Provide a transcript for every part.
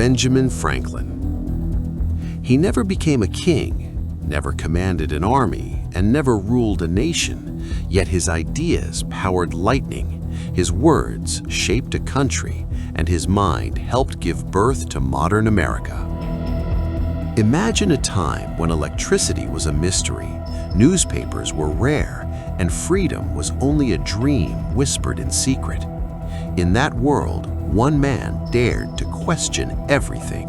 Benjamin Franklin. He never became a king, never commanded an army, and never ruled a nation, yet his ideas powered lightning, his words shaped a country, and his mind helped give birth to modern America. Imagine a time when electricity was a mystery, newspapers were rare, and freedom was only a dream whispered in secret. In that world, one man dared to question everything.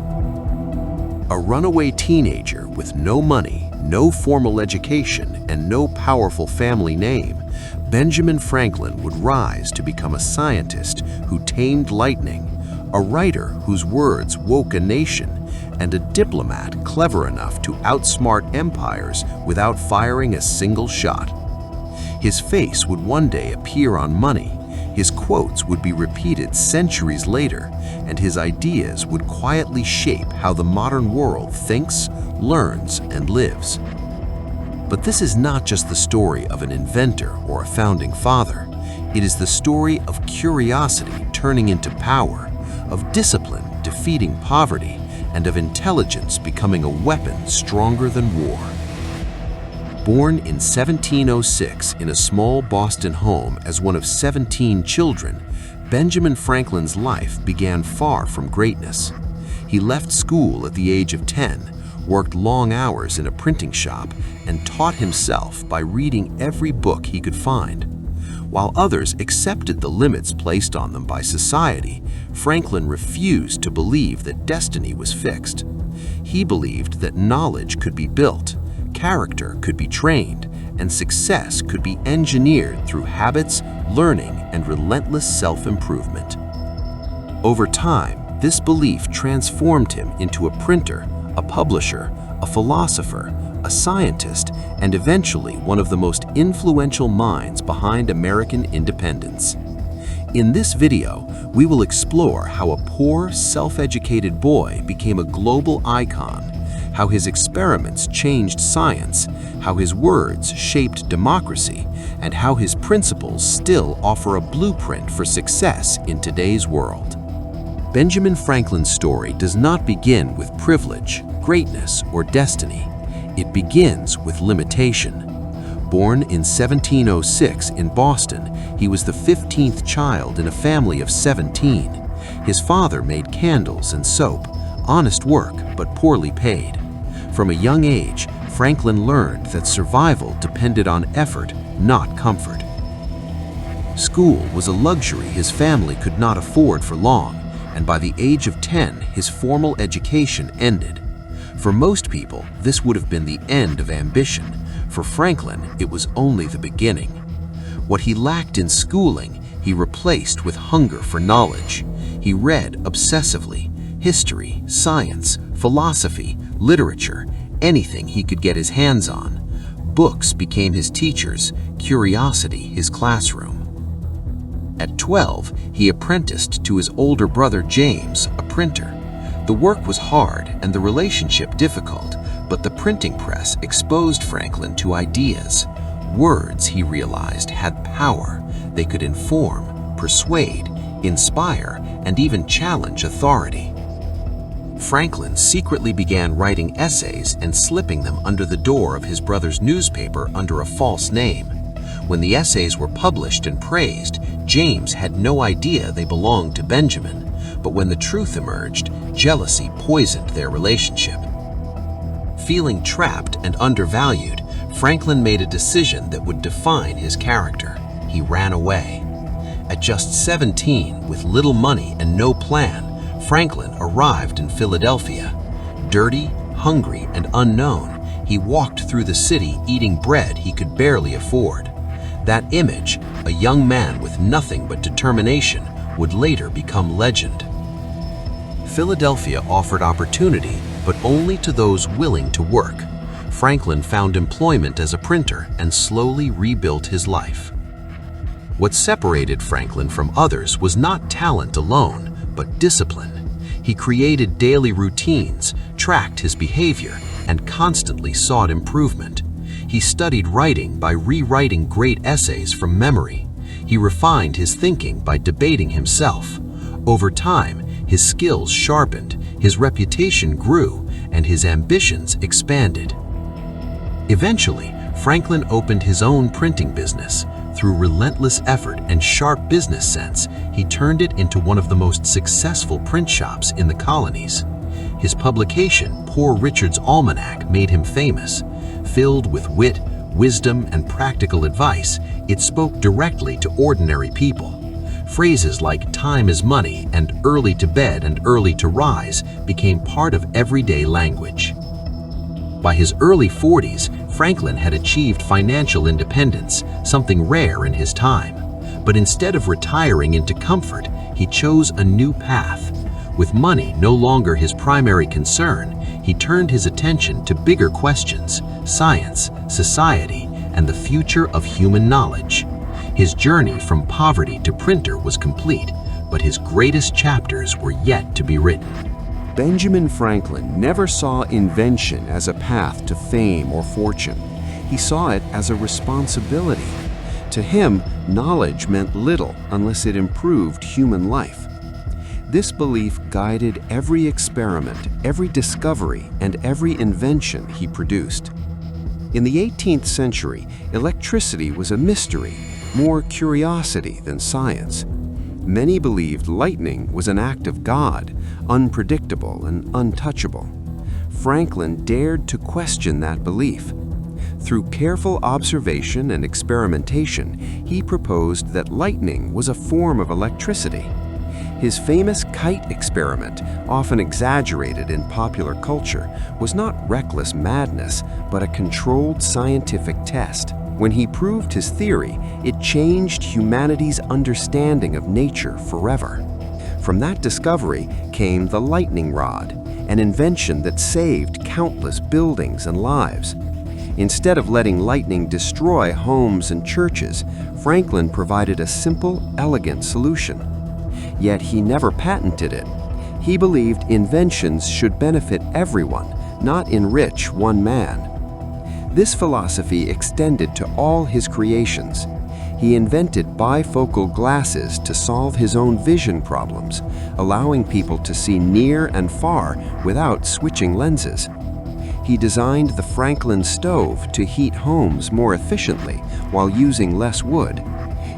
A runaway teenager with no money, no formal education, and no powerful family name, Benjamin Franklin would rise to become a scientist who tamed lightning, a writer whose words woke a nation, and a diplomat clever enough to outsmart empires without firing a single shot. His face would one day appear on money, his quotes would be repeated centuries later, and his ideas would quietly shape how the modern world thinks, learns, and lives. But this is not just the story of an inventor or a founding father. It is the story of curiosity turning into power, of discipline defeating poverty, and of intelligence becoming a weapon stronger than war. Born in 1706 in a small Boston home as one of 17 children, Benjamin Franklin's life began far from greatness. He left school at the age of 10, worked long hours in a printing shop, and taught himself by reading every book he could find. While others accepted the limits placed on them by society, Franklin refused to believe that destiny was fixed. He believed that knowledge could be built, character could be trained, and success could be engineered through habits, learning, and relentless self-improvement. Over time, this belief transformed him into a printer, a publisher, a philosopher, a scientist, and eventually one of the most influential minds behind American independence. In this video, we will explore how a poor, self-educated boy became a global icon, how his experiments changed science, how his words shaped democracy, and how his principles still offer a blueprint for success in today's world. Benjamin Franklin's story does not begin with privilege, greatness, or destiny. It begins with limitation. Born in 1706 in Boston, he was the 15th child in a family of 17. His father made candles and soap, honest work but poorly paid. From a young age, Franklin learned that survival depended on effort, not comfort. School was a luxury his family could not afford for long, and by the age of 10, his formal education ended. For most people, this would have been the end of ambition. For Franklin, it was only the beginning. What he lacked in schooling, he replaced with hunger for knowledge. He read obsessively, history, science, philosophy, literature, anything he could get his hands on. Books became his teachers, curiosity his classroom. At 12, he apprenticed to his older brother James, a printer. The work was hard and the relationship difficult, but the printing press exposed Franklin to ideas. Words, he realized, had power. They could inform, persuade, inspire, and even challenge authority. Franklin secretly began writing essays and slipping them under the door of his brother's newspaper under a false name. When the essays were published and praised, James had no idea they belonged to Benjamin. But when the truth emerged, jealousy poisoned their relationship. Feeling trapped and undervalued, Franklin made a decision that would define his character. He ran away. At just 17, with little money and no plan, Franklin arrived in Philadelphia. Dirty, hungry, and unknown, he walked through the city eating bread he could barely afford. That image, a young man with nothing but determination, would later become legend. Philadelphia offered opportunity, but only to those willing to work. Franklin found employment as a printer and slowly rebuilt his life. What separated Franklin from others was not talent alone, but discipline. He created daily routines, tracked his behavior, and constantly sought improvement. He studied writing by rewriting great essays from memory. He refined his thinking by debating himself. Over time, His skills sharpened, his reputation grew, and his ambitions expanded. Eventually, Franklin opened his own printing business. Through relentless effort and sharp business sense, he turned it into one of the most successful print shops in the colonies. His publication, Poor Richard's Almanac, made him famous. Filled with wit, wisdom, and practical advice, it spoke directly to ordinary people. Phrases like "time is money" and "early to bed and early to rise" became part of everyday language. By his early 40s, Franklin had achieved financial independence, something rare in his time. But instead of retiring into comfort, he chose a new path. With money no longer his primary concern, he turned his attention to bigger questions: science, society, and the future of human knowledge. His journey from poverty to printer was complete, but his greatest chapters were yet to be written. Benjamin Franklin never saw invention as a path to fame or fortune. He saw it as a responsibility. To him, knowledge meant little unless it improved human life. This belief guided every experiment, every discovery, and every invention he produced. In the 18th century, electricity was a mystery, more curiosity than science. Many believed lightning was an act of God, unpredictable and untouchable. Franklin dared to question that belief. Through careful observation and experimentation, he proposed that lightning was a form of electricity. His famous kite experiment, often exaggerated in popular culture, was not reckless madness, but a controlled scientific test. When he proved his theory, it changed humanity's understanding of nature forever. From that discovery came the lightning rod, an invention that saved countless buildings and lives. Instead of letting lightning destroy homes and churches, Franklin provided a simple, elegant solution. Yet he never patented it. He believed inventions should benefit everyone, not enrich one man. This philosophy extended to all his creations. He invented bifocal glasses to solve his own vision problems, allowing people to see near and far without switching lenses. He designed the Franklin stove to heat homes more efficiently while using less wood.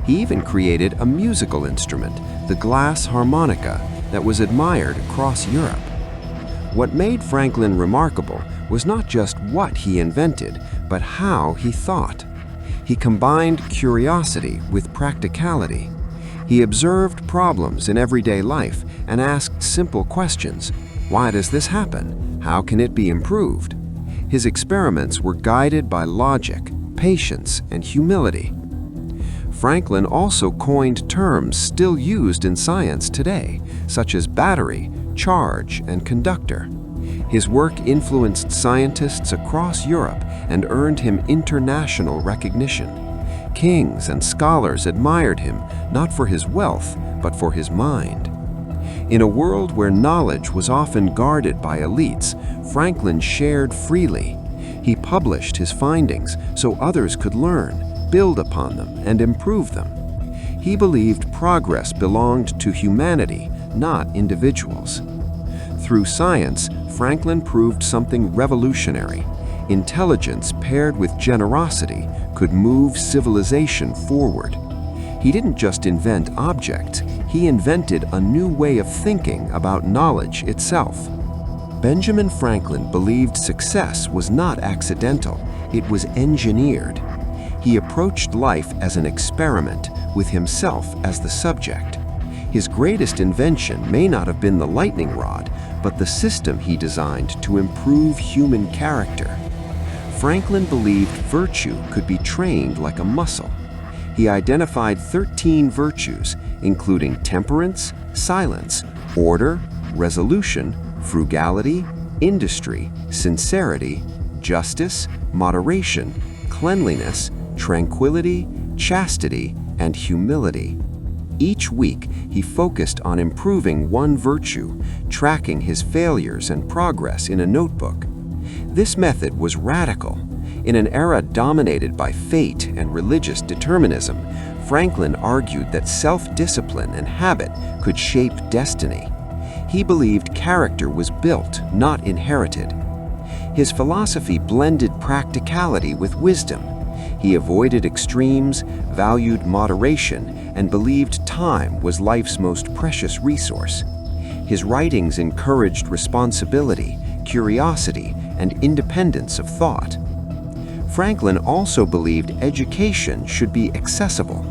He even created a musical instrument, the glass harmonica, that was admired across Europe. What made Franklin remarkable was not just what he invented, but how he thought. He combined curiosity with practicality. He observed problems in everyday life and asked simple questions. Why does this happen? How can it be improved? His experiments were guided by logic, patience, and humility. Franklin also coined terms still used in science today, such as battery, charge, and conductor. His work influenced scientists across Europe and earned him international recognition. Kings and scholars admired him not for his wealth, but for his mind. In a world where knowledge was often guarded by elites, Franklin shared freely. He published his findings so others could learn, build upon them, and improve them. He believed progress belonged to humanity, not individuals. Through science, Franklin proved something revolutionary. Intelligence paired with generosity could move civilization forward. He didn't just invent objects, he invented a new way of thinking about knowledge itself. Benjamin Franklin believed success was not accidental, it was engineered. He approached life as an experiment, with himself as the subject. His greatest invention may not have been the lightning rod, but the system he designed to improve human character. Franklin believed virtue could be trained like a muscle. He identified 13 virtues, including temperance, silence, order, resolution, frugality, industry, sincerity, justice, moderation, cleanliness, tranquility, chastity, and humility. Each week, he focused on improving one virtue, tracking his failures and progress in a notebook. This method was radical. In an era dominated by fate and religious determinism, Franklin argued that self-discipline and habit could shape destiny. He believed character was built, not inherited. His philosophy blended practicality with wisdom. He avoided extremes, valued moderation, and believed time was life's most precious resource. His writings encouraged responsibility, curiosity, and independence of thought. Franklin also believed education should be accessible.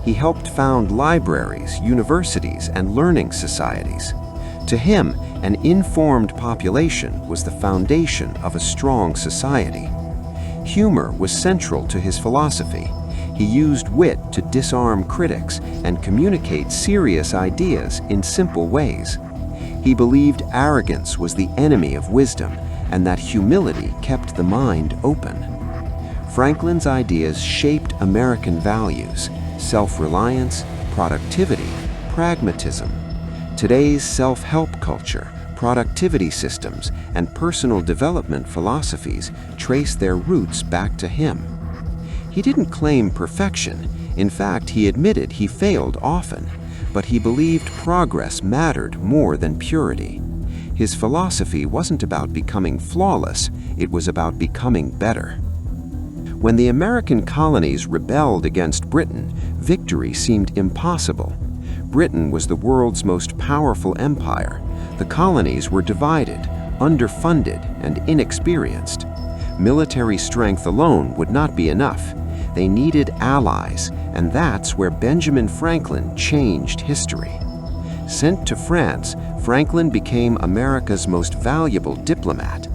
He helped found libraries, universities, and learning societies. To him, an informed population was the foundation of a strong society. Humor was central to his philosophy. He used wit to disarm critics and communicate serious ideas in simple ways. He believed arrogance was the enemy of wisdom and that humility kept the mind open. Franklin's ideas shaped American values: self-reliance, productivity, pragmatism. Today's self-help culture, productivity systems, and personal development philosophies trace their roots back to him. He didn't claim perfection. In fact, he admitted he failed often, but he believed progress mattered more than purity. His philosophy wasn't about becoming flawless, it was about becoming better. When the American colonies rebelled against Britain, victory seemed impossible. Britain was the world's most powerful empire. The colonies were divided, underfunded, and inexperienced. Military strength alone would not be enough. They needed allies, and that's where Benjamin Franklin changed history. Sent to France, Franklin became America's most valuable diplomat.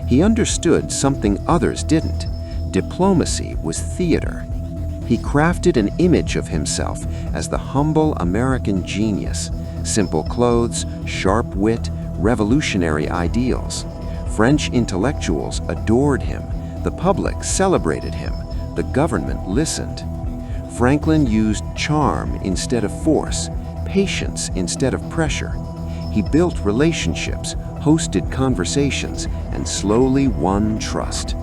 He understood something others didn't. Diplomacy was theater. He crafted an image of himself as the humble American genius: simple clothes, sharp wit, revolutionary ideals. French intellectuals adored him. The public celebrated him. The government listened. Franklin used charm instead of force, patience instead of pressure. He built relationships, hosted conversations, and slowly won trust.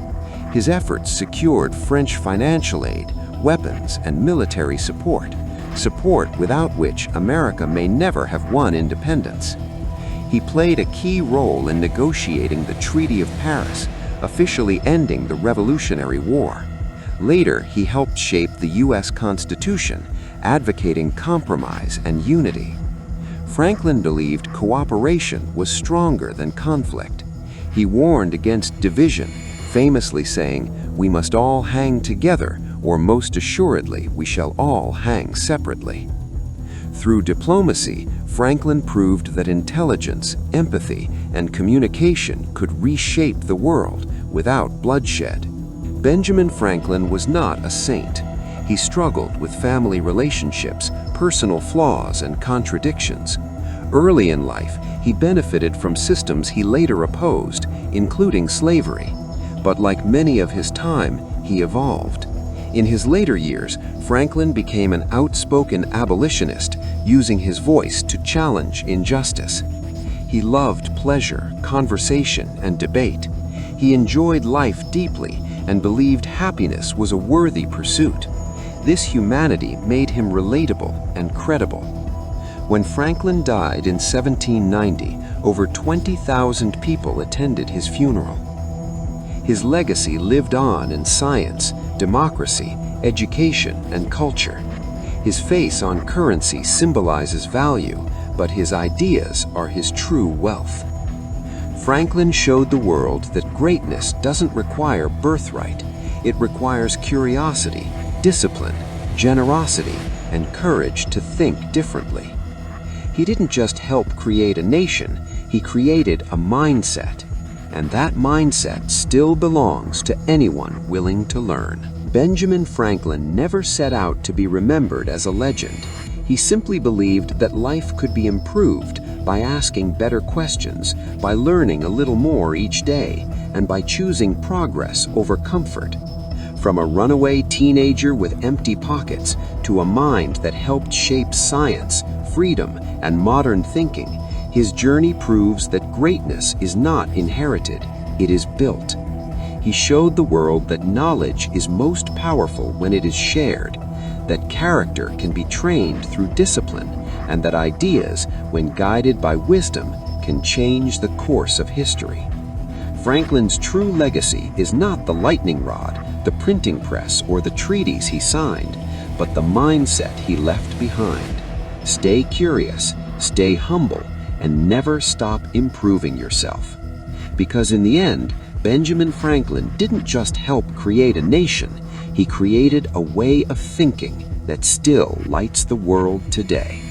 His efforts secured French financial aid, weapons, and military support without which America may never have won independence. He played a key role in negotiating the Treaty of Paris, officially ending the Revolutionary War. Later, he helped shape the U.S. Constitution, advocating compromise and unity. Franklin believed cooperation was stronger than conflict. He warned against division, famously saying, "We must all hang together, or most assuredly we shall all hang separately." Through diplomacy, Franklin proved that intelligence, empathy, and communication could reshape the world without bloodshed. Benjamin Franklin was not a saint. He struggled with family relationships, personal flaws, and contradictions. Early in life, he benefited from systems he later opposed, including slavery. But like many of his time, he evolved. In his later years, Franklin became an outspoken abolitionist, using his voice to challenge injustice. He loved pleasure, conversation, and debate. He enjoyed life deeply and believed happiness was a worthy pursuit. This humanity made him relatable and credible. When Franklin died in 1790, over 20,000 people attended his funeral. His legacy lived on in science, democracy, education, and culture. His face on currency symbolizes value, but his ideas are his true wealth. Franklin showed the world that greatness doesn't require birthright. It requires curiosity, discipline, generosity, and courage to think differently. He didn't just help create a nation, he created a mindset. And that mindset still belongs to anyone willing to learn. Benjamin Franklin never set out to be remembered as a legend. He simply believed that life could be improved by asking better questions, by learning a little more each day, and by choosing progress over comfort. From a runaway teenager with empty pockets to a mind that helped shape science, freedom, and modern thinking, his journey proves that greatness is not inherited, it is built. He showed the world that knowledge is most powerful when it is shared, that character can be trained through discipline, and that ideas, when guided by wisdom, can change the course of history. Franklin's true legacy is not the lightning rod, the printing press, or the treaties he signed, but the mindset he left behind. Stay curious, stay humble, and never stop improving yourself. Because in the end, Benjamin Franklin didn't just help create a nation, he created a way of thinking that still lights the world today.